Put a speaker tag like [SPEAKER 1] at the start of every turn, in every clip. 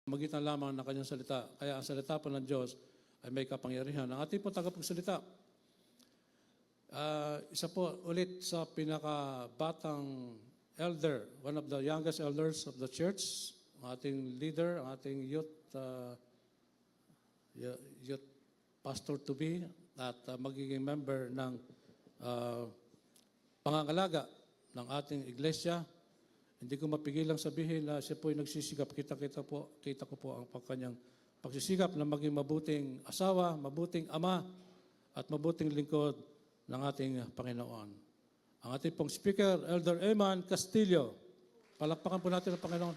[SPEAKER 1] magitan lamang ng kanyang salita. Kaya ang salita po ng Diyos ay may kapangyarihan. Ang ating po tagapagsalita, isa po ulit sa pinakabatang elder, one of the youngest elders of the church, ang ating leader, ang ating youth pastor-to-be at magiging member ng pangangalaga ng ating iglesia. Hindi ko mapigilang sabihin na siya po ay nagsisigap. Kita ko po ang kanyang pagsisigap na maging mabuting asawa, mabuting ama, at mabuting lingkod ng ating Panginoon. Ang ating pong speaker, Elder Eman Castillo. Palakpakan po natin ang Panginoon.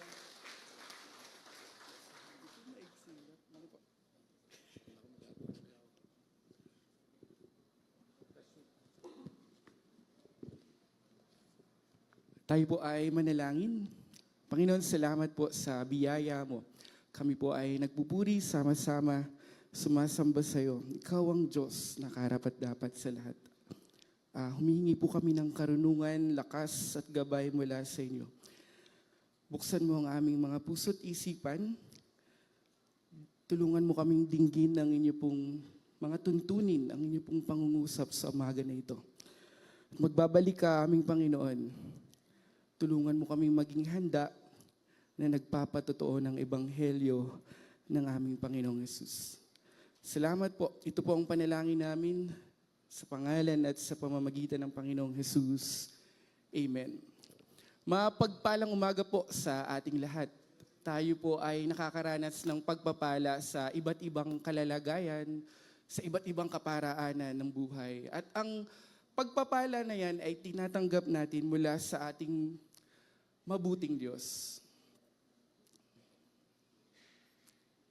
[SPEAKER 2] Tayo po ay manalangin. Panginoon, salamat po sa biyaya mo. Kami po ay nagpupuri sama-sama, sumasamba sa iyo. Ikaw ang Diyos na karapat-dapat sa lahat. Humihingi po kami ng karunungan, lakas at gabay mula sa inyo. Buksan mo ang aming mga puso't isipan. Tulungan mo kaming dinggin ang inyo pong mga tuntunin, ang inyo pong pangungusap sa umaga na ito. Magbabalik ka aming Panginoon. Tulungan mo kaming maging handa na nagpapatotoo ng ebanghelyo ng aming Panginoong Hesus. Salamat po. Ito po ang panalangin namin sa pangalan at sa pamamagitan ng Panginoong Hesus. Amen. Mapagpalang umaga po sa ating lahat. Tayo po ay nakakaranas ng pagpapala sa iba't ibang kalalagayan, sa iba't ibang kaparaanan ng buhay. At ang pagpapala na yan ay tinatanggap natin mula sa ating mabuting Diyos.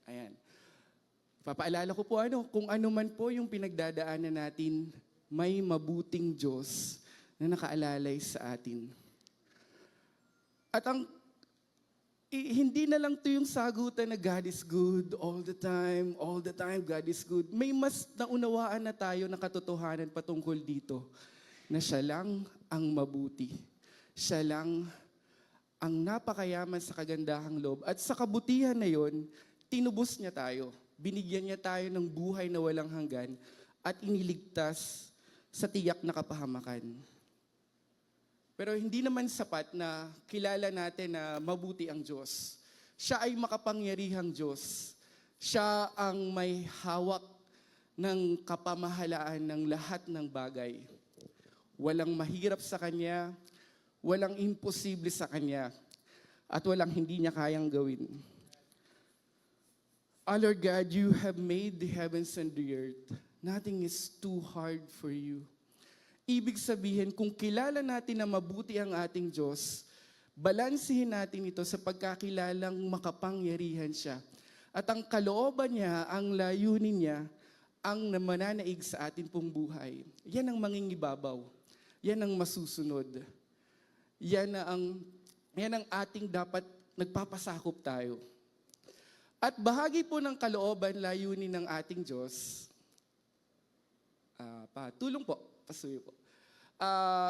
[SPEAKER 2] Ayan. Papaalala ko po kung ano man po yung pinagdadaanan natin, may mabuting Diyos na nakaalalay sa atin. At hindi na lang ito yung sagutan na God is good all the time God is good. May mas naunawaan na tayo na katotohanan patungkol dito, na siya lang ang mabuti. Siya lang ang napakayaman sa kagandahang loob. At sa kabutihan na yon, tinubos niya tayo. Binigyan niya tayo ng buhay na walang hanggan at iniligtas sa tiyak na kapahamakan. Pero hindi naman sapat na kilala natin na mabuti ang Diyos. Siya ay makapangyarihang Diyos. Siya ang may hawak ng kapamahalaan ng lahat ng bagay. Walang mahirap sa Kanya, walang imposible sa Kanya, at walang hindi niya kayang gawin. Oh Lord God, you have made the heavens and the earth. Nothing is too hard for you. Ibig sabihin, kung kilala natin na mabuti ang ating Diyos, balansihin natin ito sa pagkakilalang makapangyarihan siya. At ang kalooban niya, ang layunin niya, ang mananaig sa atin pong buhay. Yan ang mangingibabaw. Yan ang masusunod. Yan ang ating dapat nagpapasakop tayo. At bahagi po ng kalooban, layunin ng ating Diyos, tulong po, pasuyo po.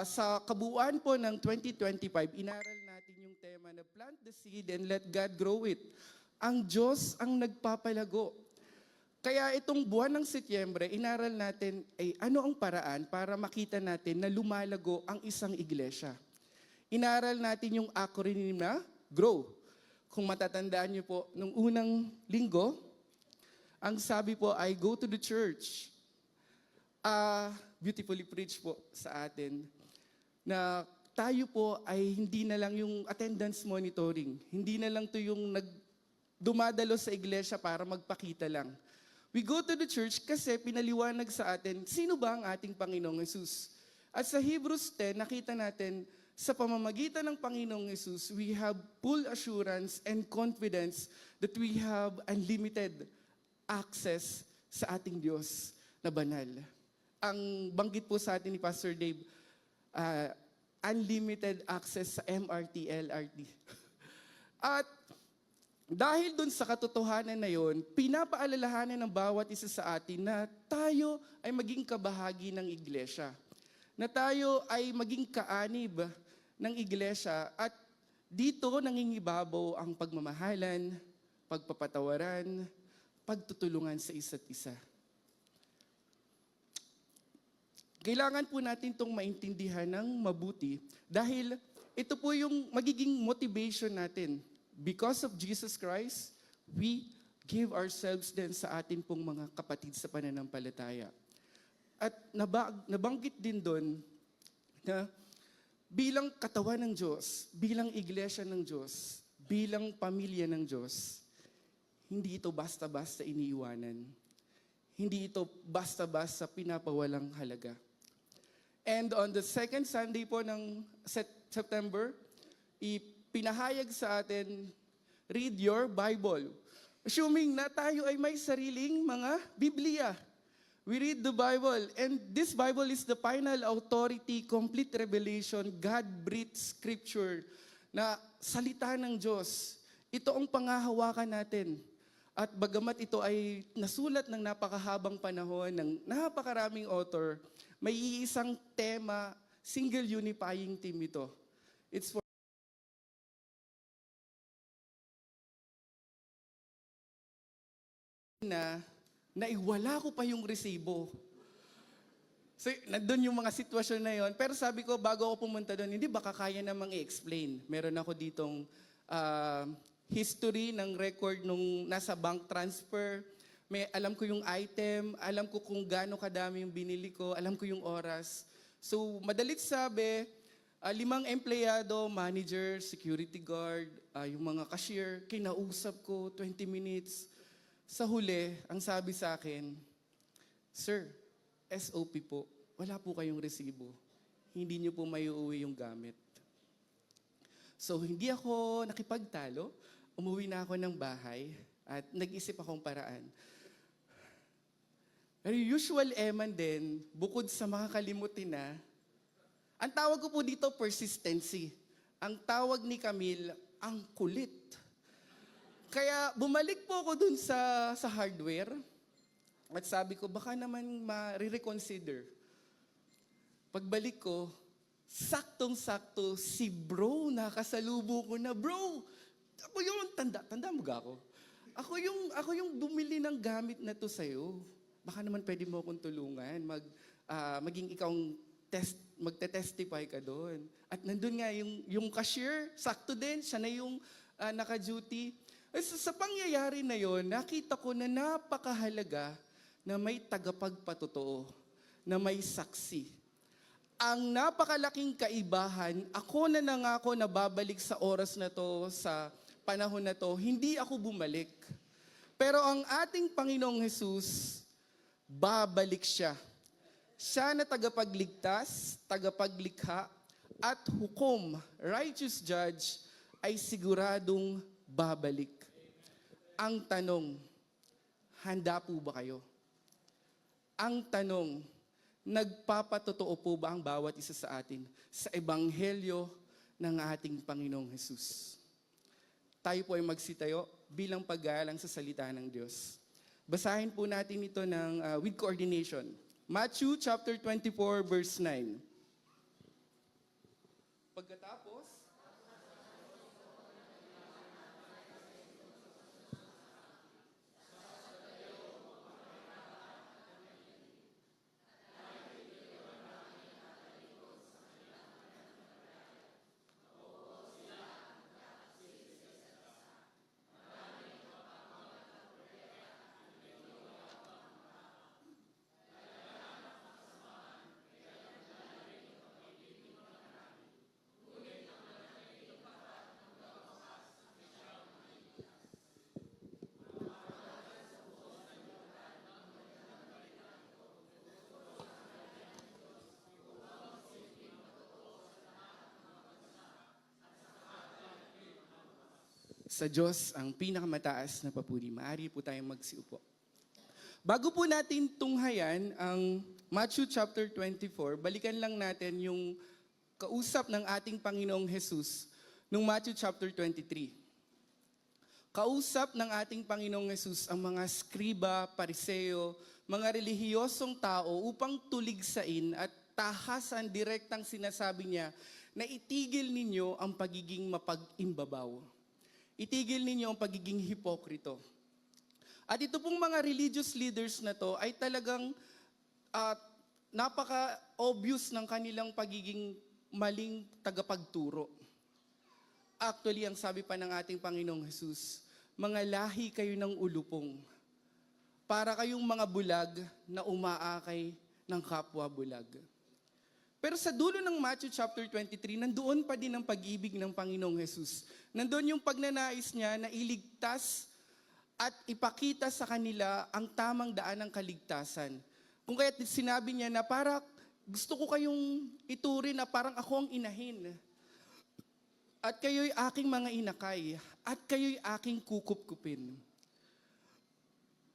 [SPEAKER 2] Sa kabuuan po ng 2025, inaral natin yung tema na plant the seed and let God grow it. Ang Diyos ang nagpapalago. Kaya itong buwan ng Setyembre, inaral natin ano ang paraan para makita natin na lumalago ang isang iglesia. Inaral natin yung acronym na GROW. Kung matatandaan niyo po, nung unang linggo, ang sabi po ay go to the church. Beautifully preached po sa atin na tayo po ay hindi na lang yung attendance monitoring. Hindi na lang to yung dumadalo sa iglesia para magpakita lang. We go to the church kasi pinaliwanag sa atin, sino ba ang ating Panginoong Hesus? At sa Hebrews 10, nakita natin, sa pamamagitan ng Panginoong Hesus, we have full assurance and confidence that we have unlimited access sa ating Diyos na banal. Ang banggit po sa atin ni Pastor Dave, unlimited access sa MRT, LRT. At dahil dun sa katotohanan na yon, pinapaalalahanan ng bawat isa sa atin na tayo ay maging kabahagi ng iglesia. Na tayo ay maging kaanib ng iglesia at dito nangingibabaw ang pagmamahalan, pagpapatawaran, pagtutulungan sa isa't isa. Kailangan po natin itong maintindihan ng mabuti dahil ito po yung magiging motivation natin. Because of Jesus Christ, we give ourselves din sa atin pong mga kapatid sa pananampalataya. At nabanggit din doon na bilang katawan ng Diyos, bilang iglesia ng Diyos, bilang pamilya ng Diyos, hindi ito basta-basta iniiwanan. Hindi ito basta-basta pinapawalang halaga. And on the second Sunday po ng September, ipinahayag sa atin, read your Bible. Assuming na tayo ay may sariling mga Biblia. We read the Bible, and this Bible is the final authority, complete revelation, God-breathed scripture na salita ng Diyos. Ito ang pangahawakan natin. At bagamat ito ay nasulat ng napakahabang panahon ng napakaraming author, may iisang tema, single unifying theme ito. It's for na naiwala ko pa yung resibo. So, nandun yung mga sitwasyon na yon. Pero sabi ko, bago ako pumunta doon, hindi baka kaya namang i-explain. Meron ako ditong history ng record nung nasa bank transfer. Alam ko yung item, alam ko kung gaano kadami yung binili ko, alam ko yung oras. So, madalit sabi, 5 empleyado, manager, security guard, yung mga cashier, kinausap ko, 20 minutes. Sa huli, ang sabi sa akin, Sir, SOP po, wala po kayong resibo. Hindi niyo po maiuwi yung gamit. So, hindi ako nakipagtalo. Umuwi na ako ng bahay at nag-isip akong paraan. Pero usual Eman din, bukod sa makakalimutin na, ang tawag ko po dito, persistency. Ang tawag ni Camille, ang kulit. Kaya bumalik po ako dun sa hardware at sabi ko, baka naman ma-reconsider. Pagbalik ko, saktong-sakto, si bro, nakasalubo ko na, bro, ako yung tanda mo ga ako? Ako yung bumili ng gamit na to sa'yo. Baka naman pwede mo akong tulungan, maging ikaw magte-testify ka doon. At nandun nga, yung cashier, sakto din, siya na yung naka-duty. Sa pangyayari na yon, nakita ko na napakahalaga na may tagapagpatotoo, na may saksi. Ang napakalaking kaibahan, ako na nangako na babalik sa oras na to, sa panahon na to, hindi ako bumalik. Pero ang ating Panginoong Jesus, babalik siya. Siya na tagapagligtas, tagapaglikha, at hukom, righteous judge, ay siguradong babalik. Ang tanong, handa po ba kayo? Ang tanong, nagpapatotoo po ba ang bawat isa sa atin sa ebanghelyo ng ating Panginoong Jesus? Tayo po ay magsitayo bilang paggalang sa salita ng Diyos. Basahin po natin ito with coordination. Matthew chapter 24 verse 9. Pagkatapos, sa Diyos ang pinakamataas na papuri. Maaari po tayong magsiupo. Bago po natin tunghayan ang Matthew chapter 24, balikan lang natin yung kausap ng ating Panginoong Jesus nung Matthew chapter 23. Kausap ng ating Panginoong Jesus ang mga skriba, pariseo, mga relihiyosong tao upang tuligsain at tahasan direktang sinasabi niya na itigil ninyo ang pagiging mapag-imbabaw. Itigil ninyo ang pagiging hipokrito. At ito pong mga religious leaders na to ay talagang napaka-obvious ng kanilang pagiging maling tagapagturo. Actually, ang sabi pa ng ating Panginoong Jesus, mga lahi kayo ng ulupong, para kayong mga bulag na umaakay ng kapwa bulag. Pero sa dulo ng Matthew chapter 23, nandoon pa din ang pag-ibig ng Panginoong Jesus. Nandoon yung pagnanais niya na iligtas at ipakita sa kanila ang tamang daan ng kaligtasan. Kung kaya't sinabi niya na para gusto ko kayong ituring na parang ako ang inahin. At kayo'y aking mga inakay. At kayo'y aking kukup-kupin.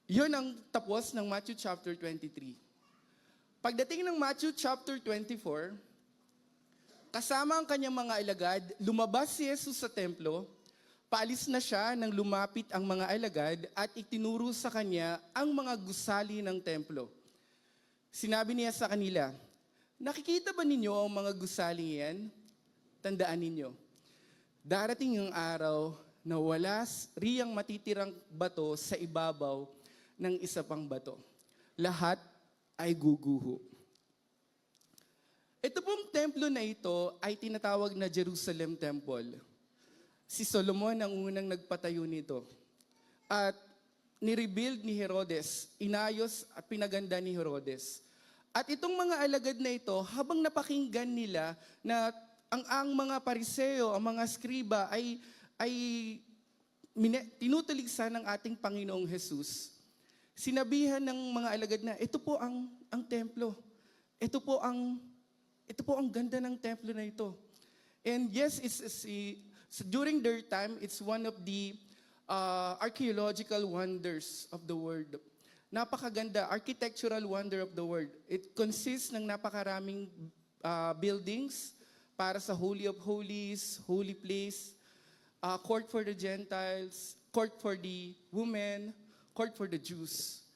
[SPEAKER 2] Yun ang tapos ng Matthew chapter 23. Pagdating ng Matthew chapter 24, kasama ang kanyang mga alagad, lumabas si Jesus sa templo, paalis na siya nang lumapit ang mga alagad at itinuro sa kanya ang mga gusali ng templo. Sinabi niya sa kanila, nakikita ba ninyo ang mga gusali yan? Tandaan ninyo, darating ang araw na wala riyang matitirang bato sa ibabaw ng isa pang bato. Lahat ay guguho. Ito pong templo na ito ay tinatawag na Jerusalem Temple. Si Solomon ang unang nagpatayo nito. At nirebuild ni Herodes, inayos at pinaganda ni Herodes. At itong mga alagad na ito, habang napakinggan nila na ang mga pariseo, ang mga skriba ay tinutuligsa ng ating Panginoong Jesus, sinabihan ng mga alagad na ito po ang templo. Ito po ang ganda ng templo na ito. And yes, during their time, it's one of the archaeological wonders of the world. Napakaganda, architectural wonder of the world. It consists ng napakaraming buildings para sa Holy of Holies, Holy Place, court for the Gentiles, court for the women, court for the Jews.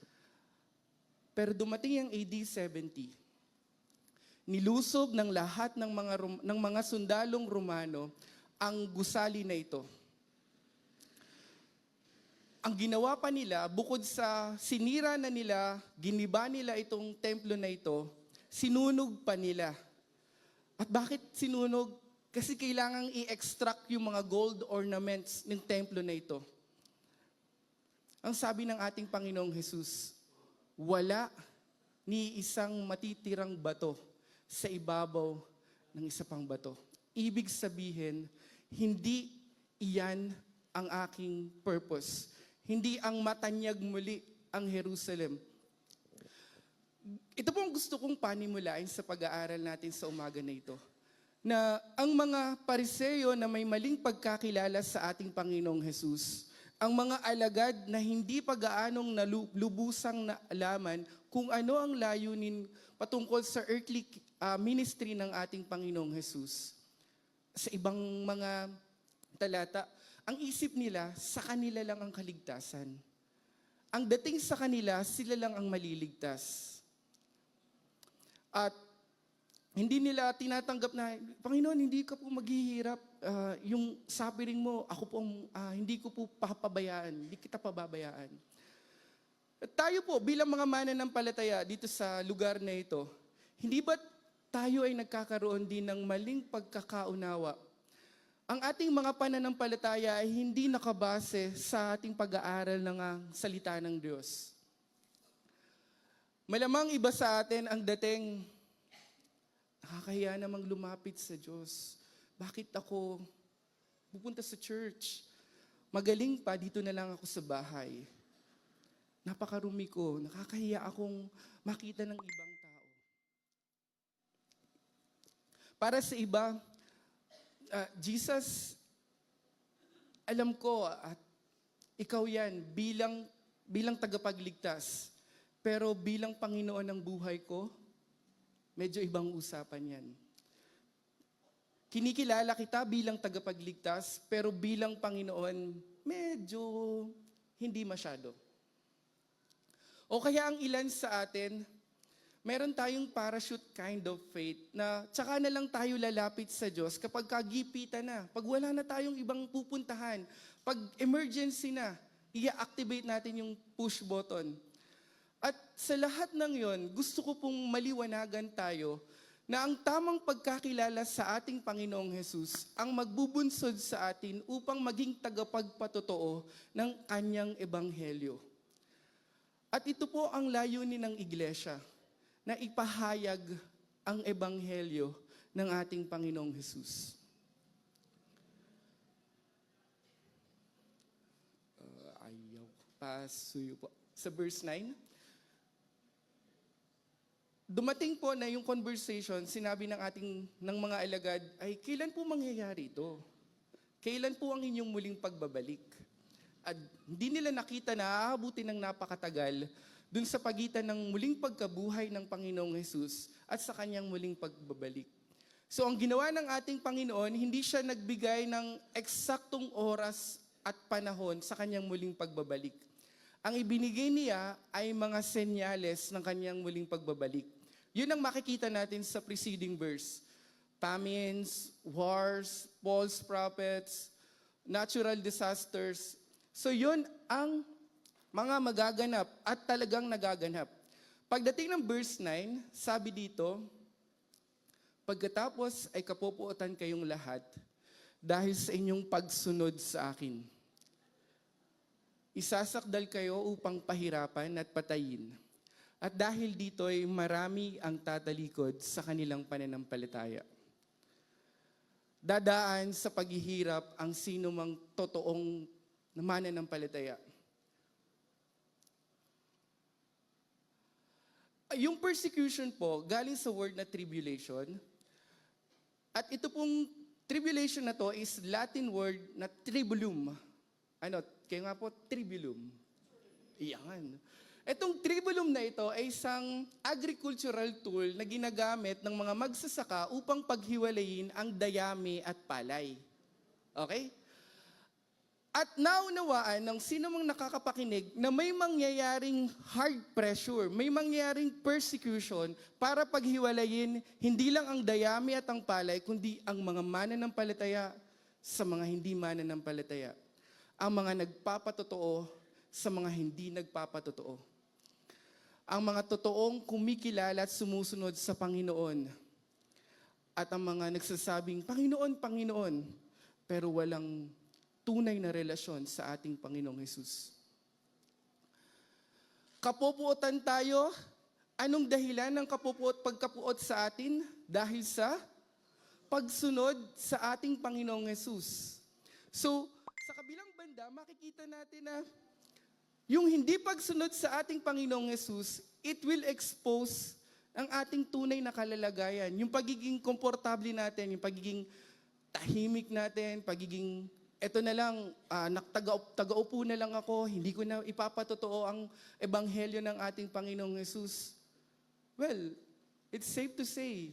[SPEAKER 2] Pero dumating ang AD 70. Nilusob ng lahat ng mga sundalong Romano ang gusali na ito. Ang ginawa pa nila, bukod sa sinira na nila, giniba nila itong templo na ito, sinunog pa nila. At bakit sinunog? Kasi kailangang i-extract yung mga gold ornaments ng templo na ito. Ang sabi ng ating Panginoong Jesus, wala ni isang matitirang bato sa ibabaw ng isa pang bato. Ibig sabihin, hindi iyan ang aking purpose. Hindi ang matanyag muli ang Jerusalem. Ito po ang gusto kong panimulain sa pag-aaral natin sa umaga na ito. Na ang mga pariseo na may maling pagkakilala sa ating Panginoong Jesus, ang mga alagad na hindi pa gaanong lubusang naalaman kung ano ang layunin patungkol sa earthly ministry ng ating Panginoong Jesus. Sa ibang mga talata, ang isip nila, sa kanila lang ang kaligtasan. Ang dating sa kanila, sila lang ang maliligtas. At hindi nila tinatanggap na, Panginoon, hindi ka po maghihirap. Yung suffering mo, ako po, hindi ko po papabayaan. Hindi kita pababayaan. At tayo po, bilang mga mananampalataya dito sa lugar na ito, hindi ba tayo ay nagkakaroon din ng maling pagkakaunawa? Ang ating mga pananampalataya ay hindi nakabase sa ating pag-aaral ng salita ng Diyos. Malamang iba sa atin ang dating, nakakahiya namang lumapit sa Diyos. Bakit ako pupunta sa church? Magaling pa, dito na lang ako sa bahay. Napakarumi ko, nakakahiya akong makita ng ibang tao. Para sa iba, Jesus, alam ko at ikaw yan bilang tagapagligtas. Pero bilang Panginoon ng buhay ko, medyo ibang usapan yan. Kinikilala kita bilang tagapagligtas, pero bilang Panginoon, medyo hindi masyado. O kaya ang ilan sa atin, meron tayong parachute kind of faith na tsaka na lang tayo lalapit sa Diyos kapag kagipitan na. Pag wala na tayong ibang pupuntahan, Pag emergency na, i-activate natin yung push button. At sa lahat ng yon, gusto ko pong maliwanagan tayo na ang tamang pagkakilala sa ating Panginoong Hesus ang magbubunsod sa atin upang maging tagapagpatotoo ng kanyang ebanghelyo. At ito po ang layunin ng iglesia, na ipahayag ang ebanghelyo ng ating Panginoong Hesus. Pasuyo po. Sa verse 9, dumating po na yung conversation, sinabi ng mga alagad, ay kailan po mangyayari ito? Kailan po ang inyong muling pagbabalik? At hindi nila nakita na aabutin ng napakatagal dun sa pagitan ng muling pagkabuhay ng Panginoong Hesus at sa kanyang muling pagbabalik. So ang ginawa ng ating Panginoon, hindi siya nagbigay ng eksaktong oras at panahon sa kanyang muling pagbabalik. Ang ibinigay niya ay mga senyales ng kanyang muling pagbabalik. Yun ang makikita natin sa preceding verse. Famines, wars, false prophets, natural disasters. So yun ang mga magaganap at talagang nagaganap. Pagdating ng verse 9, sabi dito, pagkatapos ay kapupuotan kayong lahat dahil sa inyong pagsunod sa akin. Isasakdal kayo upang pahirapan at patayin. At dahil dito ay marami ang tatalikod sa kanilang pananampalataya. Dadaan sa paghihirap ang sino mang totoong mananampalataya. Yung persecution po, galing sa word na tribulation. At ito pong tribulation na to is Latin word na tribulum. Kaya nga po, tribulum. Iyan. Itong tribulum na ito ay isang agricultural tool na ginagamit ng mga magsasaka upang paghiwalayin ang dayami at palay. Okay? At naunawaan ng sino mang nakakapakinig na may mangyayaring hard pressure, may mangyayaring persecution para paghiwalayin hindi lang ang dayami at ang palay, kundi ang mga mananampalataya sa mga hindi mananampalataya. Ang mga nagpapatotoo sa mga hindi nagpapatotoo. Ang mga totoong kumikilala at sumusunod sa Panginoon. At ang mga nagsasabing, Panginoon, Panginoon, pero walang tunay na relasyon sa ating Panginoong Hesus. Kapupuotan tayo. Anong dahilan ng pagkapuot sa atin? Dahil sa pagsunod sa ating Panginoong Hesus. So, sa kabilang banda, makikita natin na yung hindi pagsunod sa ating Panginoong Hesus, it will expose ang ating tunay na kalalagayan. Yung pagiging komportable natin, yung pagiging tahimik natin, pagiging, eto na lang, taga-upo na lang ako, hindi ko na ipapatotoo ang ebanghelyo ng ating Panginoong Hesus. Well, it's safe to say,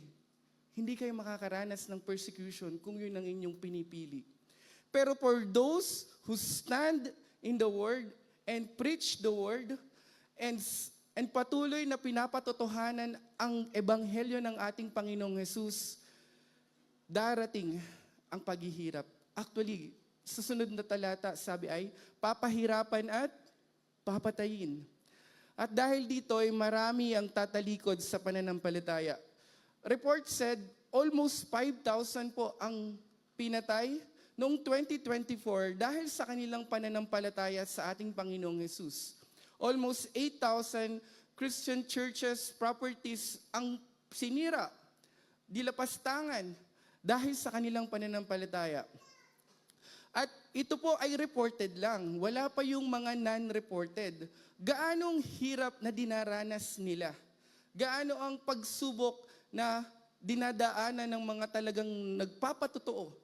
[SPEAKER 2] hindi kayo makakaranas ng persecution kung yun ang inyong pinipili. Pero for those who stand in the Word and preach the Word and patuloy na pinapatotohanan ang ebanghelyo ng ating Panginoong Hesus, darating ang paghihirap. Actually, susunod na talata, sabi ay, papahirapan at papatayin. At dahil dito ay marami ang tatalikod sa pananampalataya. Report said, almost 5,000 po ang pinatay noong 2024 dahil sa kanilang pananampalataya sa ating Panginoong Hesus. Almost 8,000 Christian churches, properties ang sinira, dilapastangan dahil sa kanilang pananampalataya. At ito po ay reported lang, wala pa yung mga non-reported. Gaanong hirap na dinaranas nila? Gaano ang pagsubok na dinadaanan ng mga talagang nagpapatotoo?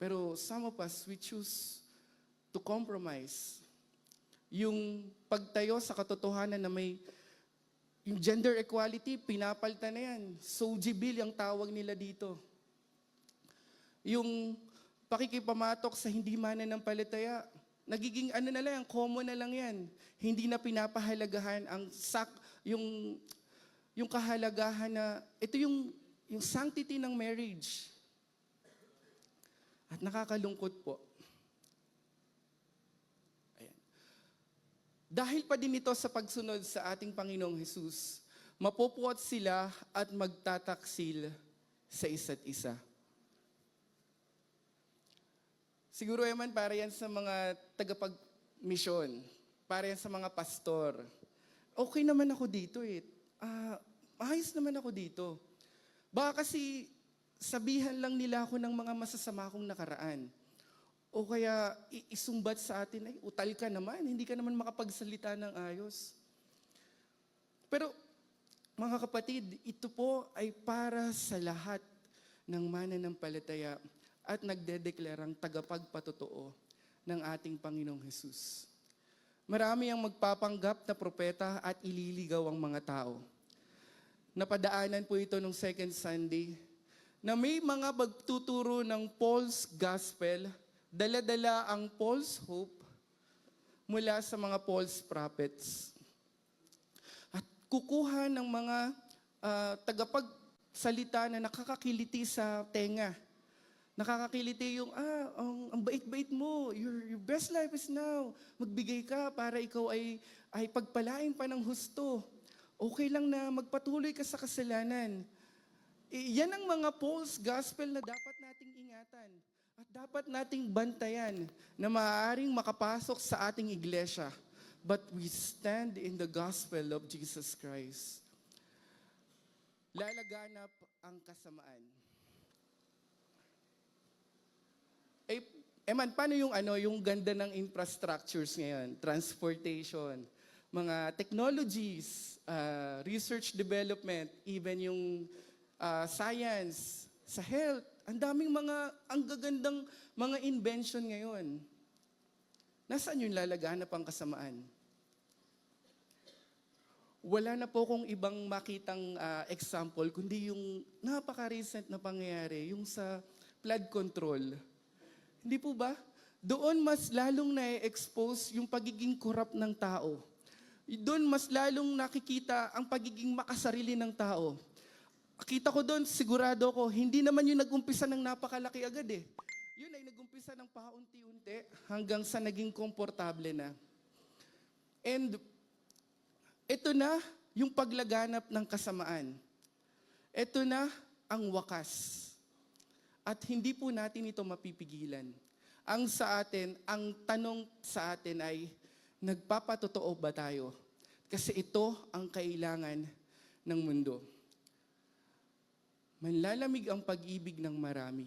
[SPEAKER 2] Pero some of us, we choose to compromise. Yung pagtayo sa katotohanan na may yung gender equality, pinapalitan na yan. Soji bill ang tawag nila dito. Yung pakikipamatok sa hindi mananampalataya, nagiging ano na lang, common na lang yan. Hindi na pinapahalagahan yung kahalagahan na, ito yung sanctity ng marriage. At nakakalungkot po. Ayan. Dahil pa din ito sa pagsunod sa ating Panginoong Hesus, mapupuot sila at magtataksil sa isa't isa. Siguro yaman para yan sa mga tagapag-misyon, para yan sa mga pastor. Okay naman ako dito eh. Ayos naman ako dito. Baka kasi sabihan lang nila ako ng mga masasama kong nakaraan. O kaya isumbat sa atin, ay utal ka naman, hindi ka naman makapagsalita ng ayos. Pero mga kapatid, ito po ay para sa lahat ng mananampalataya at nagdedeklarang tagapagpatotoo ng ating Panginoong Hesus. Marami ang magpapanggap na propeta at ililigaw ang mga tao. Napadaanan po ito nung second Sunday na may mga magtuturo ng false gospel, dala-dala ang false hope mula sa mga false prophets. At kukuha ng mga tagapagsalita na nakakakiliti sa tenga. Nakakakiliti yung, ang bait-bait mo, your best life is now. Magbigay ka para ikaw ay pagpalain pa ng husto. Okay lang na magpatuloy ka sa kasalanan. Yan ang mga false gospel na dapat nating ingatan at dapat nating bantayan na maaaring makapasok sa ating iglesia. But we stand in the gospel of Jesus Christ. Lalaganap ang kasamaan. Man, paano yung ganda ng infrastructures ngayon? Transportation, mga technologies, research development, even yung science, sa health. Ang daming ang gagandang mga invention ngayon. Nasaan yung lalaganap ang kasamaan? Wala na po kong ibang makitang example, kundi yung napaka-recent na pangyayari, yung sa flood control. Hindi po ba? Doon mas lalong na-expose yung pagiging corrupt ng tao. Doon mas lalong nakikita ang pagiging makasarili ng tao. Kita ko doon, sigurado ko, hindi naman yung nag-umpisa ng napakalaki agad eh. Yun ay nag-umpisa ng paunti-unti hanggang sa naging komportable na. And ito na yung paglaganap ng kasamaan. Ito na ang wakas. At hindi po natin ito mapipigilan. Ang tanong sa atin ay, nagpapatotoo ba tayo? Kasi ito ang kailangan ng mundo. Manlalamig ang pag-ibig ng marami.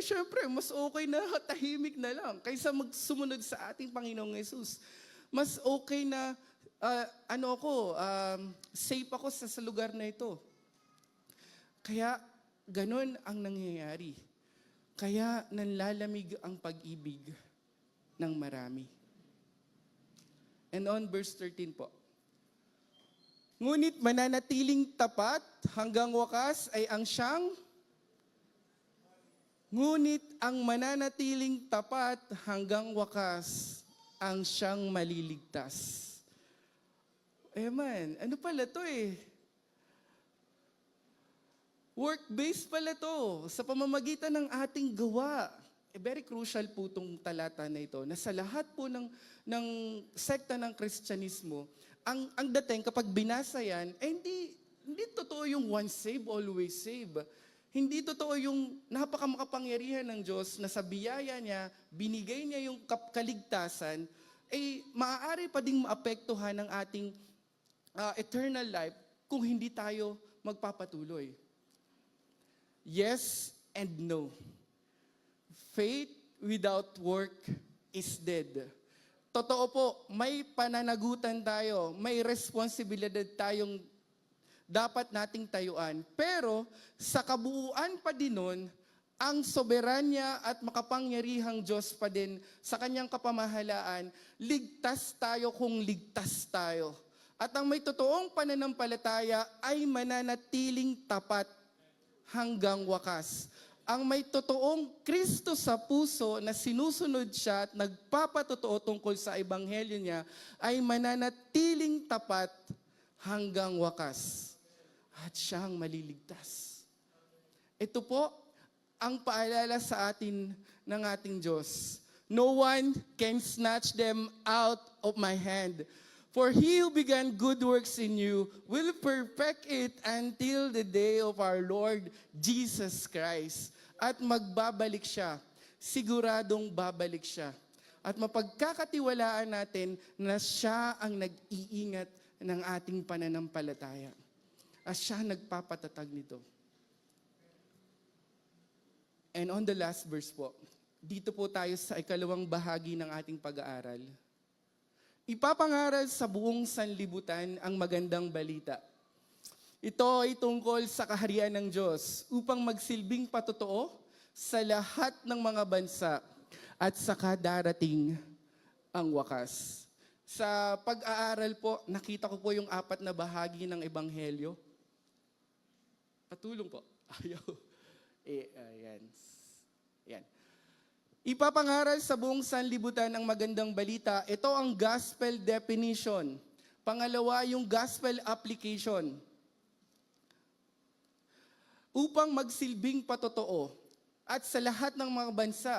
[SPEAKER 2] Syempre, mas okay na tahimik na lang kaysa magsumunod sa ating Panginoong Yesus. Mas okay na, safe ako sa lugar na ito. Kaya, ganon ang nangyayari. Kaya nanlalamig ang pag-ibig ng marami. And on verse 13 po. Ngunit mananatiling tapat hanggang wakas ay ang siyang Ngunit ang mananatiling tapat hanggang wakas ang siyang maliligtas. Ano pala to eh? Work-based pala to sa pamamagitan ng ating gawa. Very crucial po itong talata na ito na sa lahat po ng sekta ng Kristyanismo, ang dating kapag binasa yan, hindi totoo yung once save, always save. Hindi totoo yung napakamakapangyarihan ng Diyos na sa biyaya niya, binigay niya yung kaligtasan, maaari pa ding maapektuhan ng ating eternal life kung hindi tayo magpapatuloy. Yes and no. Faith without work is dead. Totoo po, may pananagutan tayo, may responsibilidad tayong dapat nating tayuan. Pero sa kabuuan pa din nun, ang soberanya at makapangyarihang Diyos pa din sa kanyang kapamahalaan, ligtas tayo kung ligtas tayo. At ang may totoong pananampalataya ay mananatiling tapat hanggang wakas. Ang may totoong Kristo sa puso na sinusunod siya at nagpapatotoo tungkol sa ebanghelyo niya ay mananatiling tapat hanggang wakas. At siyang maliligtas. Ito po ang paalala sa atin ng ating Diyos. No one can snatch them out of my hand. For he who began good works in you will perfect it until the day of our Lord Jesus Christ. At magbabalik siya. Siguradong babalik siya. At mapagkakatiwalaan natin na siya ang nag-iingat ng ating pananampalataya. At siya nagpapatatag nito. And on the last verse po, dito po tayo sa ikalawang bahagi ng ating pag-aaral. Ipapangaral sa buong sanlibutan ang magandang balita. Ito ay tungkol sa kaharian ng Diyos upang magsilbing patotoo sa lahat ng mga bansa at saka darating ang wakas. Sa pag-aaral po, nakita ko po yung 4 na bahagi ng Ebanghelyo. Patulong po. Ayaw. Ayan. Yan. Ipapangaral sa buong sanlibutan ang magandang balita. Ito ang gospel definition. Pangalawa, yung gospel application. Upang magsilbing patotoo at sa lahat ng mga bansa.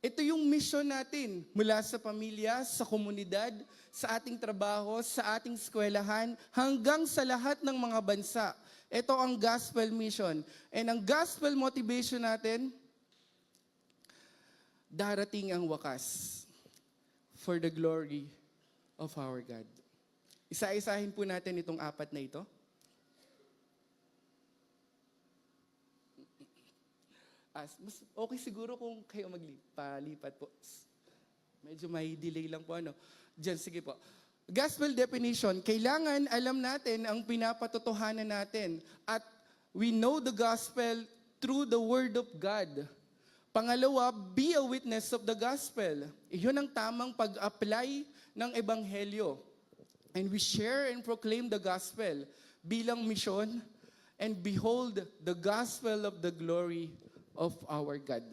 [SPEAKER 2] Ito yung mission natin mula sa pamilya, sa komunidad, sa ating trabaho, sa ating eskwelahan, hanggang sa lahat ng mga bansa. Ito ang gospel mission. And ang gospel motivation natin, darating ang wakas for the glory of our God. Isa-isahin po natin itong 4 na ito. Mas okay siguro kung kayo maglipat po. Medyo may delay lang po. Diyan, sige po. Gospel definition, kailangan alam natin ang pinapatotohanan natin at we know the gospel through the word of God. Pangalawa, be a witness of the gospel. Iyon ang tamang pag-apply ng ebanghelyo. And we share and proclaim the gospel bilang mission and behold the gospel of the glory of our God.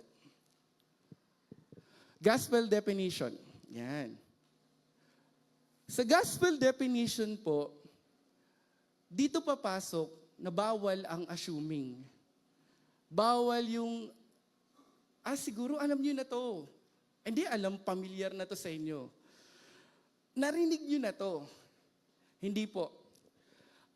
[SPEAKER 2] Gospel definition. Yan. Sa gospel definition po, dito papasok na bawal ang assuming. Bawal yung siguro alam niyo na to. Hindi alam, pamilyar na to sa inyo. Narinig niyo na to. Hindi po.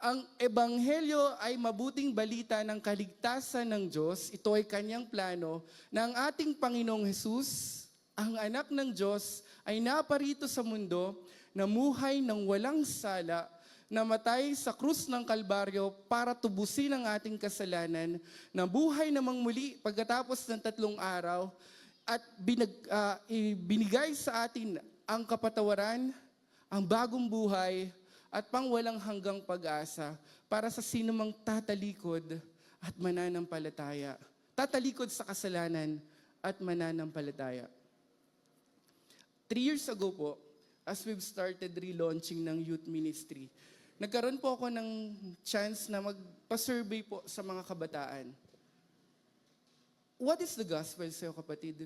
[SPEAKER 2] Ang ebanghelyo ay mabuting balita ng kaligtasan ng Diyos. Ito ay kanyang plano na ang ating Panginoong Hesus, ang anak ng Diyos, ay naparito sa mundo, namuhay ng walang sala, namatay sa krus ng Kalbaryo para tubusin ang ating kasalanan, nabuhay namang muli pagkatapos ng 3 araw, at binigay sa atin ang kapatawaran, ang bagong buhay, at pangwalang hanggang pag-asa para sa sinumang tatalikod at mananampalataya. Tatalikod sa kasalanan at mananampalataya. 3 years ago po, as we've started relaunching ng youth ministry, nagkaroon po ako ng chance na magpa-survey po sa mga kabataan. What is the gospel sa'yo, kapatid?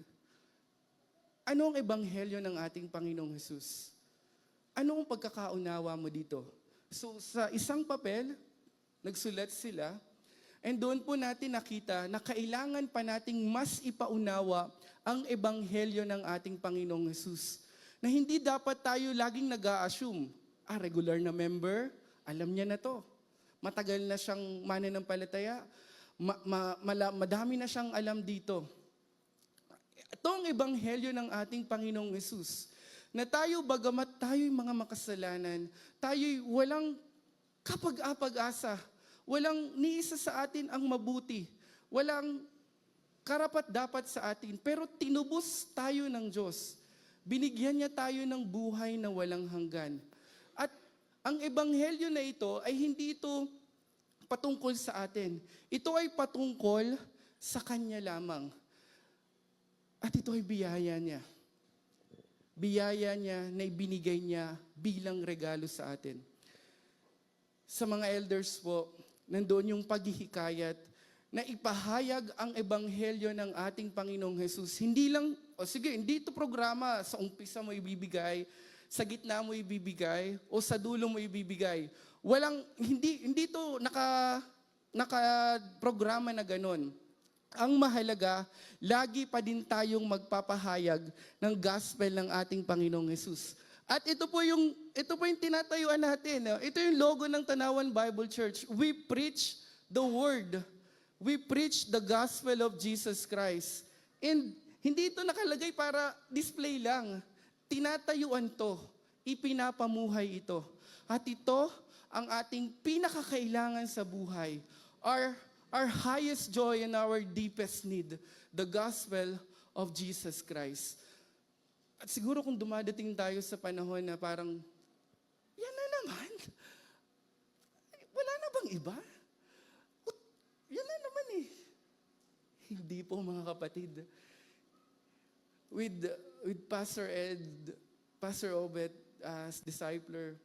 [SPEAKER 2] Ano ang ebanghelyo ng ating Panginoong Hesus? Ano ang pagkakaunawa mo dito? So sa isang papel, nagsulat sila, and doon po natin nakita na kailangan pa nating mas ipaunawa ang ebanghelyo ng ating Panginoong Hesus. Na hindi dapat tayo laging nag-a-assume, regular na member, alam niya na to. Matagal na siyang mananampalataya, madami na siyang alam dito. Ito ang ebanghelyo ng ating Panginoong Hesus. Na tayo, bagamat tayo'y mga makasalanan, tayo'y walang kapag-apag-asa, walang niisa sa atin ang mabuti, walang karapat-dapat sa atin, pero tinubos tayo ng Diyos. Binigyan niya tayo ng buhay na walang hanggan. At ang ebanghelyo na ito ay hindi ito patungkol sa atin. Ito ay patungkol sa Kanya lamang. At ito ay biyaya niya. Biyaya niya na ibinigay niya bilang regalo sa atin. Sa mga elders po, nandoon yung paghihikayat na ipahayag ang ebanghelyo ng ating Panginoong Hesus. Hindi lang, hindi ito programa, sa umpisa mo ibibigay, sa gitna mo ibibigay, o sa dulo mo ibibigay. Hindi ito naka-programa na ganon. Ang mahalaga, lagi pa din tayong magpapahayag ng gospel ng ating Panginoong Hesus. At ito po yung tinatayuan natin. Ito yung logo ng Tanawan Bible Church. We preach the word. We preach the gospel of Jesus Christ. And hindi ito nakalagay para display lang. Tinatayuan to. Ipinapamuhay ito. At ito ang ating pinakakailangan sa buhay. Our highest joy and our deepest need, the gospel of Jesus Christ. At siguro kung dumadating tayo sa panahon na parang, yan na naman. Wala na bang iba? Yan na naman eh. Hindi po mga kapatid. With Pastor Ed, Pastor Obet as discipler,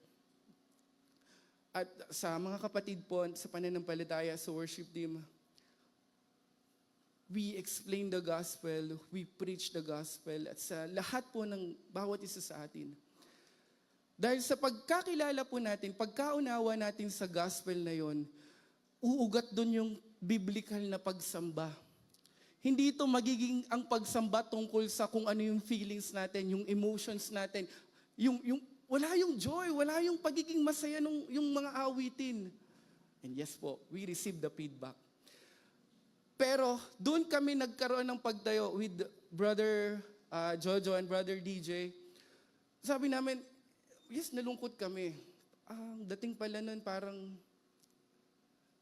[SPEAKER 2] at sa mga kapatid po sa pananampalataya sa worship team, we explain the gospel, we preach the gospel, at sa lahat po ng bawat isa sa atin. Dahil sa pagkakilala po natin, pagkaunawa natin sa gospel na yon, uugat doon yung biblical na pagsamba. Hindi ito magiging ang pagsamba tungkol sa kung ano yung feelings natin, yung emotions natin, wala yung joy, wala yung pagiging masaya yung mga awitin. And yes po, we receive the feedback. Pero doon kami nagkaroon ng pagtayo with Brother Jojo and Brother DJ. Sabi namin, yes, nalungkot kami. Ang dating pala nun parang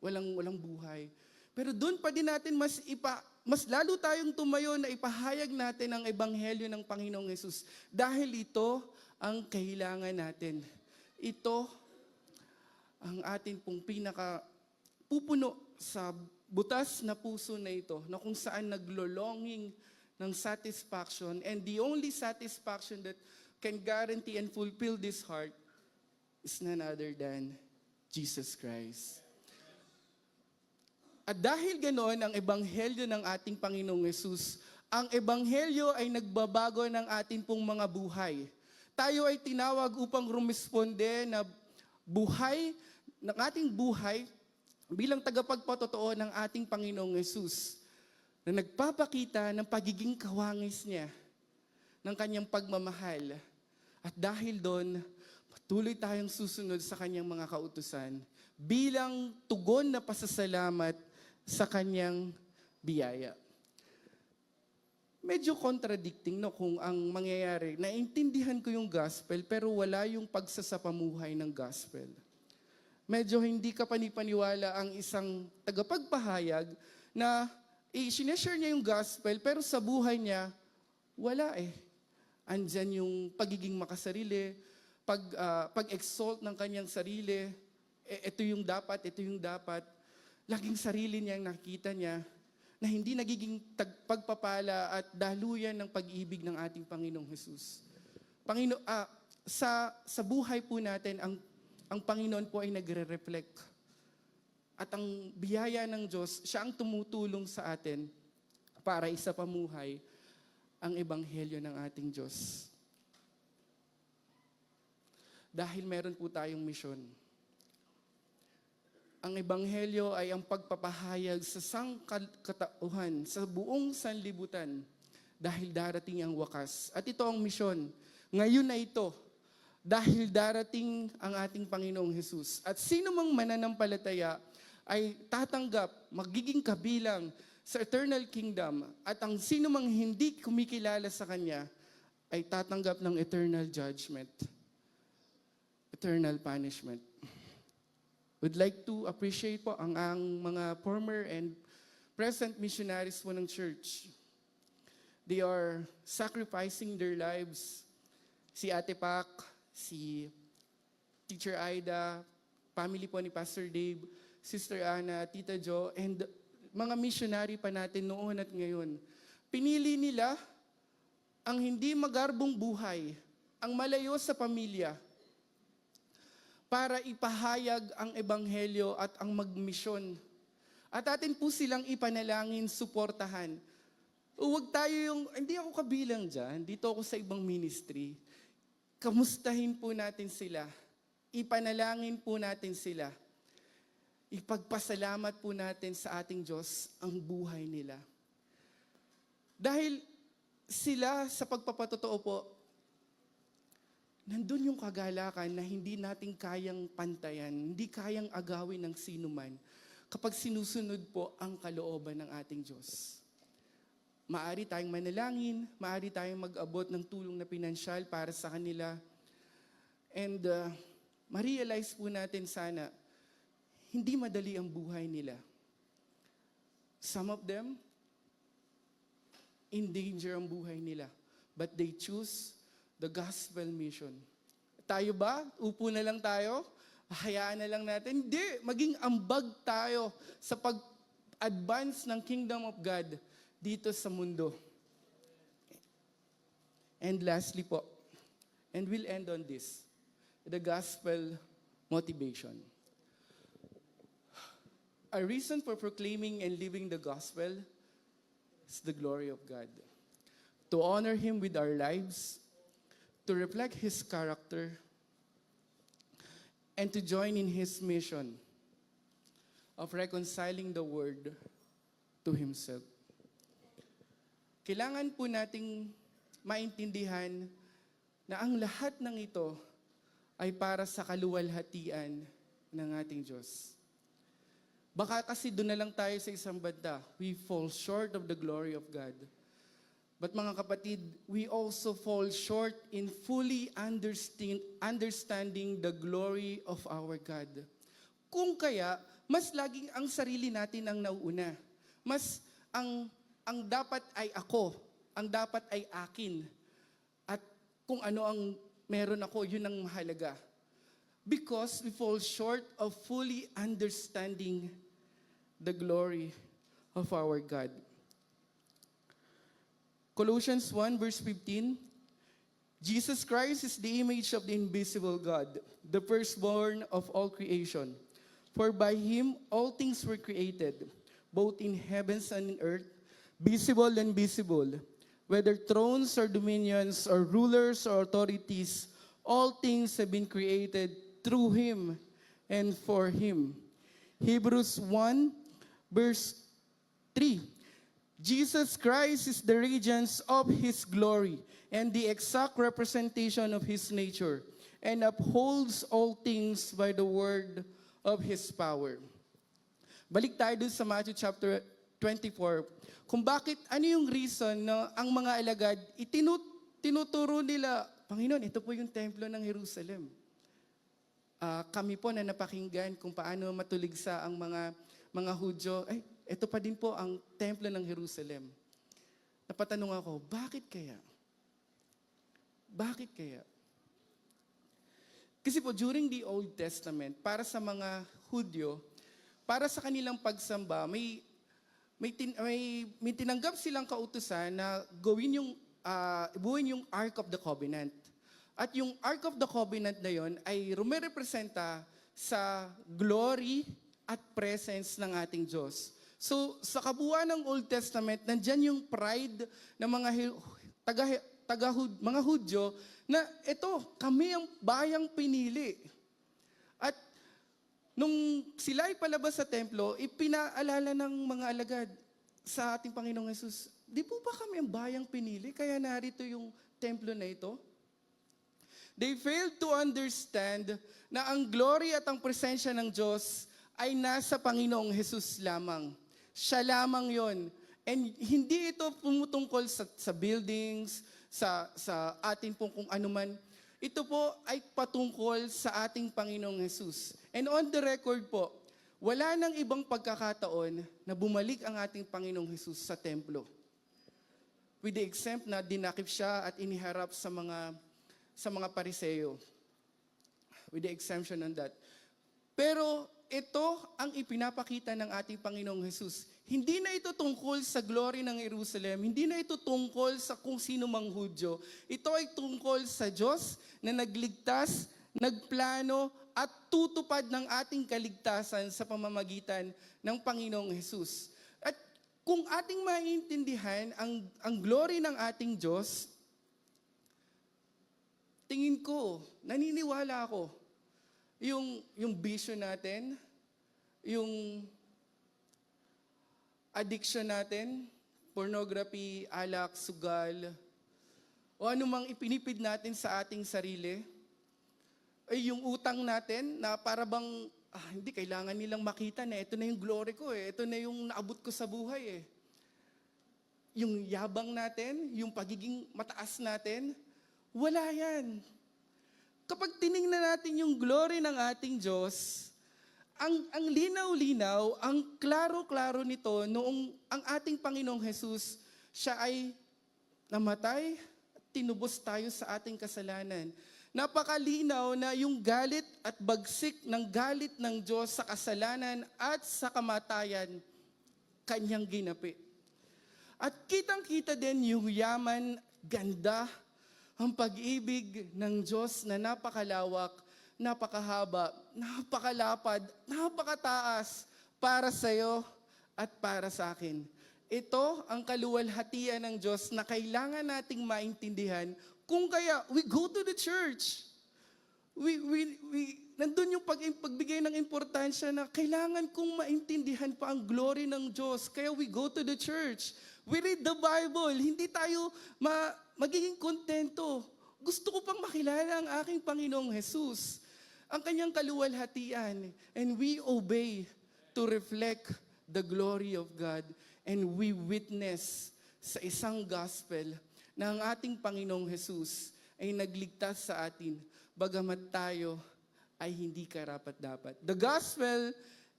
[SPEAKER 2] walang buhay. Pero doon pa din natin mas lalo tayong tumayo na ipahayag natin ang ebanghelyo ng Panginoong Hesus. Dahil ito ang kailangan natin. Ito ang atin pong pupuno sa butas na puso na ito, na kung saan naglolonging ng satisfaction, and the only satisfaction that can guarantee and fulfill this heart is none other than Jesus Christ. At dahil ganoon ang ebanghelyo ng ating Panginoong Hesus, ang ebanghelyo ay nagbabago ng ating pong mga buhay. Tayo ay tinawag upang rumisponde na ng ating buhay bilang tagapagpatotoo ng ating Panginoong Hesus na nagpapakita ng pagiging kawangis niya, ng kanyang pagmamahal. At dahil doon, patuloy tayong susunod sa kanyang mga kautusan bilang tugon na pasasalamat sa kanyang biyaya. Medyo contradicting kung ang mangyayari, naintindihan ko yung gospel pero wala yung pagsasapamuhay ng gospel. Medyo hindi ka panipaniwala ang isang tagapagpahayag na sineshare niya yung gospel pero sa buhay niya, wala eh. Andyan yung pagiging makasarili, pag-exalt ng kanyang sarili, ito yung dapat. Laging sarili niya ang nakikita niya, na hindi nagiging pagpapala at daluyan ng pag-ibig ng ating Panginoong Hesus. Sa buhay po natin, ang Panginoon po ay nagre-reflect. At ang biyaya ng Diyos, siya ang tumutulong sa atin para isapamuhay ang ebanghelyo ng ating Diyos. Dahil meron po tayong misyon. Ang ebanghelyo ay ang pagpapahayag sa sangkatauhan, sa buong sanlibutan, dahil darating ang wakas. At ito ang misyon. Ngayon na ito, dahil darating ang ating Panginoong Hesus. At sino mang mananampalataya ay tatanggap, magiging kabilang sa eternal kingdom. At ang sino mang hindi kumikilala sa Kanya ay tatanggap ng eternal judgment, eternal punishment. Would like to appreciate po ang mga former and present missionaries po ng church. They are sacrificing their lives. Si Ate Pac, si Teacher Aida, family po ni Pastor Dave, Sister Ana, Tita Jo, and mga missionary pa natin noon at ngayon. Pinili nila ang hindi magarbong buhay, ang malayo sa pamilya, para ipahayag ang ebanghelyo at ang magmisyon. At atin po silang ipanalangin, suportahan. Huwag tayo hindi ako kabilang dyan, dito ako sa ibang ministry. Kamustahin po natin sila. Ipanalangin po natin sila. Ipagpasalamat po natin sa ating Diyos ang buhay nila. Dahil sila sa pagpapatotoo po, nandun yung kagalakan na hindi natin kayang pantayan, hindi kayang agawin ng sino man kapag sinusunod po ang kalooban ng ating Diyos. Maari tayong manalangin, maari tayong mag-abot ng tulong na pinansyal para sa kanila. And ma-realize po natin sana, hindi madali ang buhay nila. Some of them, in danger ang buhay nila. But they choose the gospel mission. Tayo ba? Upo na lang tayo? Hayaan na lang natin? Hindi. Maging ambag tayo sa pag-advance ng kingdom of God dito sa mundo. And lastly po, and we'll end on this, the gospel motivation. A reason for proclaiming and living the gospel is the glory of God. To honor Him with our lives, to reflect His character, and to join in His mission of reconciling the world to Himself. Kailangan po nating maintindihan na ang lahat ng ito ay para sa kaluwalhatian ng ating Diyos. Baka kasi doon na lang tayo sa isang banda. We fall short of the glory of God. But mga kapatid, we also fall short in fully understanding the glory of our God. Kung kaya, mas laging ang sarili natin ang nauuna. Mas ang dapat ay ako, ang dapat ay akin. At kung ano ang meron ako, yun ang mahalaga. Because we fall short of fully understanding the glory of our God. Colossians 1 verse 15, Jesus Christ is the image of the invisible God, the firstborn of all creation. For by Him all things were created, both in heavens and in earth, visible and invisible, whether thrones or dominions or rulers or authorities, all things have been created through Him and for Him. Hebrews 1 verse 3, Jesus Christ is the radiance of His glory and the exact representation of His nature, and upholds all things by the word of His power. Balik tayo dun sa Matthew chapter 24, kung bakit, ano yung reason na ang mga alagad, tinuturo nila, Panginoon, ito po yung templo ng Jerusalem. Kami po na napakinggan kung paano matuligsa ang mga Hudyo, ito pa din po ang templo ng Jerusalem. Napatanong ako, bakit kaya? Bakit kaya? Kasi po, during the Old Testament, para sa mga Hudyo, para sa kanilang pagsamba, may tinanggap silang kautusan na buuin yung Ark of the Covenant. At yung Ark of the Covenant na yon ay rumerepresenta sa glory at presence ng ating Diyos. So, sa kabuuan ng Old Testament, nandyan yung pride ng mga Hudyo na ito, kami ang bayang pinili. At nung sila ay palabas sa templo, ipinaalala ng mga alagad sa ating Panginoong Hesus, di po ba kami ang bayang pinili? Kaya narito yung templo na ito. They failed to understand na ang glory at ang presensya ng Diyos ay nasa Panginoong Hesus lamang. Siya lamang yon. And hindi ito pumutungkol sa buildings, sa atin pong kung anuman. Ito po ay patungkol sa ating Panginoong Hesus. And on the record po, wala nang ibang pagkakataon na bumalik ang ating Panginoong Hesus sa templo. With the exempt na dinakip siya at iniharap sa mga Pariseo. With the exemption on that. Pero ito ang ipinapakita ng ating Panginoong Hesus. Hindi na ito tungkol sa glory ng Jerusalem. Hindi na ito tungkol sa kung sino mang Hudyo. Ito ay tungkol sa Diyos na nagligtas, nagplano, at tutupad ng ating kaligtasan sa pamamagitan ng Panginoong Hesus. At kung ating maintindihan ang glory ng ating Diyos, tingin ko, naniniwala ako, yung vision natin, yung addiction natin, pornography, alak, sugal, o anumang ipinipid natin sa ating sarili, ay yung utang natin na para bang, hindi, kailangan nilang makita na ito na yung glory ko ito na yung naabot ko sa buhay Yung yabang natin, yung pagiging mataas natin, wala yan. Kapag tiningnan natin yung glory ng ating Diyos, ang linaw-linaw, ang klaro-klaro nito noong ang ating Panginoong Jesus, siya ay namatay at tinubos tayo sa ating kasalanan. Napakalinaw na yung galit at bagsik ng galit ng Diyos sa kasalanan at sa kamatayan, kanyang ginapi. At kitang-kita din yung yaman, ganda, ang pag-ibig ng Diyos na napakalawak, napakahaba, napakalapad, napakataas para sa iyo at para sa akin. Ito ang kaluwalhatian ng Diyos na kailangan nating maintindihan kung kaya we go to the church. Nandun yung pagbigay ng importansya na kailangan kong maintindihan pa ang glory ng Diyos. Kaya we go to the church. We read the Bible. Hindi tayo magiging kontento. Gusto ko pang makilala ang aking Panginoong Jesus, ang kanyang kaluwalhatian. And we obey to reflect the glory of God. And we witness sa isang gospel na ang ating Panginoong Jesus ay nagligtas sa atin, bagamat tayo ay hindi karapat-dapat. The gospel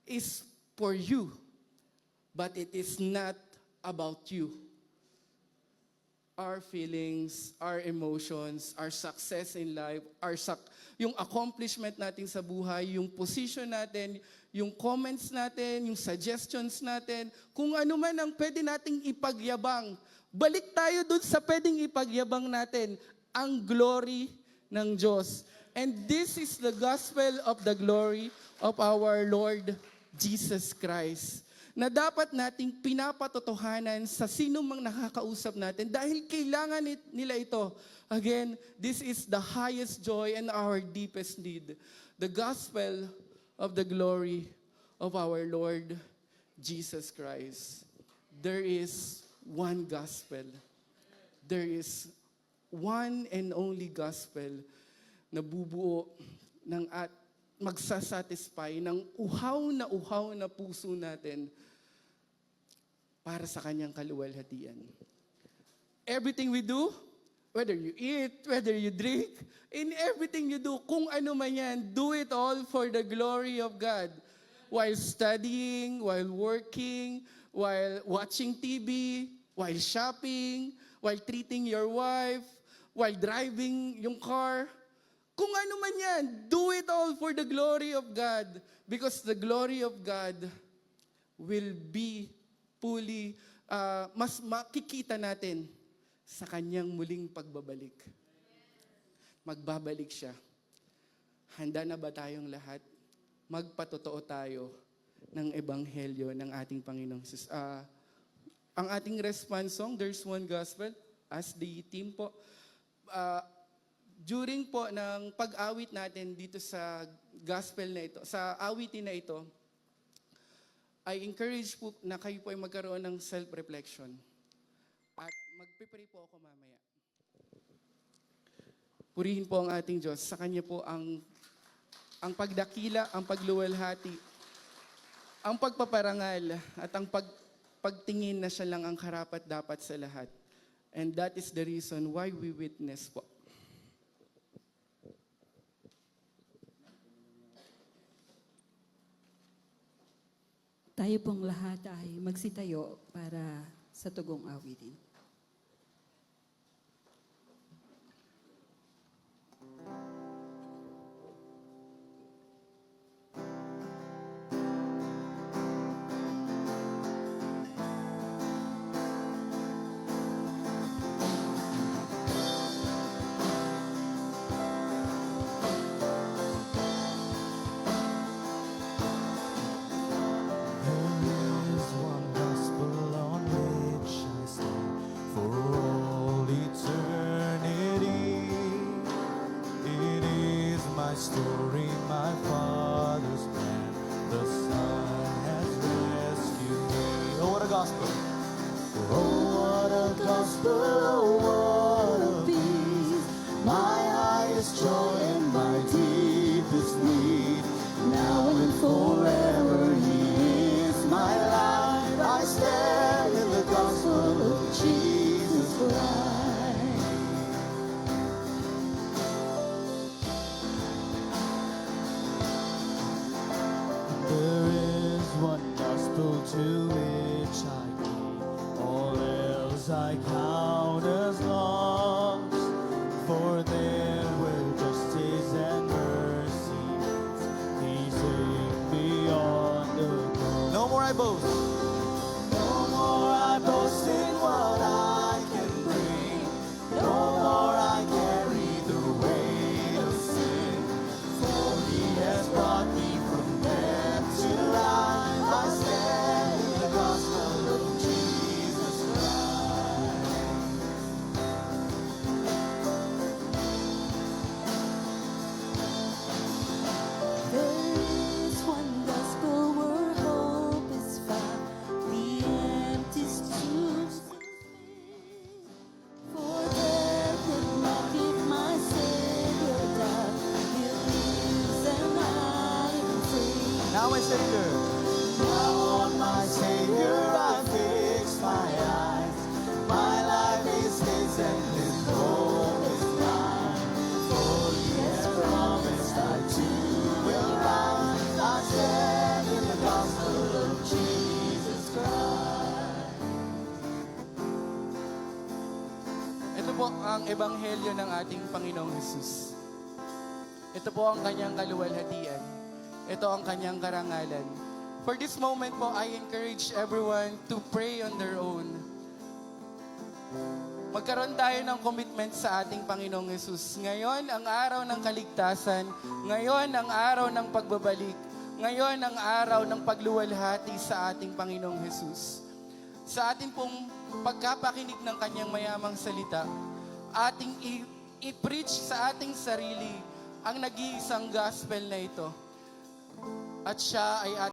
[SPEAKER 2] is for you, but it is not about you. Our feelings, our emotions, our success in life, yung accomplishment natin sa buhay, yung position natin, yung comments natin, yung suggestions natin, kung ano man ang pwede nating ipagyabang, balik tayo dun sa pwedeng ipagyabang natin, ang glory ng Diyos. And this is the gospel of the glory of our Lord Jesus Christ, na dapat nating pinapatotohanan sa sino mang nakakausap natin dahil kailangan nila ito. Again, this is the highest joy and our deepest need. The gospel of the glory of our Lord Jesus Christ. There is one gospel. There is one and only gospel na bubuo ng magsasatisfy ng uhaw na puso natin para sa kanyang kaluwalhatian. Everything we do, whether you eat, whether you drink, in everything you do, kung ano man yan, do it all for the glory of God. While studying, while working, while watching TV, while shopping, while treating your wife, while driving yung car, kung ano man yan, do it all for the glory of God. Because the glory of God will be fully, mas makikita natin sa kanyang muling pagbabalik. Magbabalik siya. Handa na ba tayong lahat? Magpatotoo tayo ng ebanghelyo ng ating Panginoong Jesus. Ang ating response song, There's One Gospel, as the team po, during po ng pag-awit natin dito sa gospel na ito, sa awitin na ito, I encourage po na kayo po ay magkaroon ng self-reflection. At magpipray po ako mamaya. Purihin po ang ating Diyos. Sa Kanya po ang pagdakila, ang pagluwalhati, ang pagpaparangal, at ang pagtingin na siya lang ang karapat-dapat sa lahat. And that is the reason why we witness po.
[SPEAKER 3] Tayo pong lahat ay magsitayo para sa tugong awitin.
[SPEAKER 4] Story, my Father's plan. The Son has rescued me. Oh, what a gospel! Oh, gospel, oh, what a peace. My highest joy and my deepest need. Now and forever He is my life. I stand in the gospel of Jesus Christ. There is one gospel to which I cling. All else I count as lost. For there where justice and mercy meet, He saved beyond the cross. No more I boast. No more I boast in what I can bring. No more I carry the weight of sin. For He has brought me from death to life. I stand in the gospel of Jesus Christ.
[SPEAKER 5] There is one gospel where hope is found, the empty tombs for there could not keep my Savior down. He lives and I am free.
[SPEAKER 4] Now my Savior. Now on my Savior I fix my eyes. My life is His and His hope is mine. For He has promised I too will rise. I stand in the gospel of Jesus Christ.
[SPEAKER 2] Ito po ang ebanghelyo ng ating Panginoong Hesus. Ito po ang kanyang kaluwalhatian. Ito ang kanyang karangalan. For this moment po, I encourage everyone to pray on their own. Magkaroon tayo ng commitment sa ating Panginoong Hesus. Ngayon ang araw ng kaligtasan. Ngayon ang araw ng pagbabalik. Ngayon ang araw ng pagluwalhati sa ating Panginoong Hesus. Sa ating pong pagkapakinig ng kanyang mayamang salita, ating i-preach sa ating sarili ang nag-iisang gospel na ito. At siya ay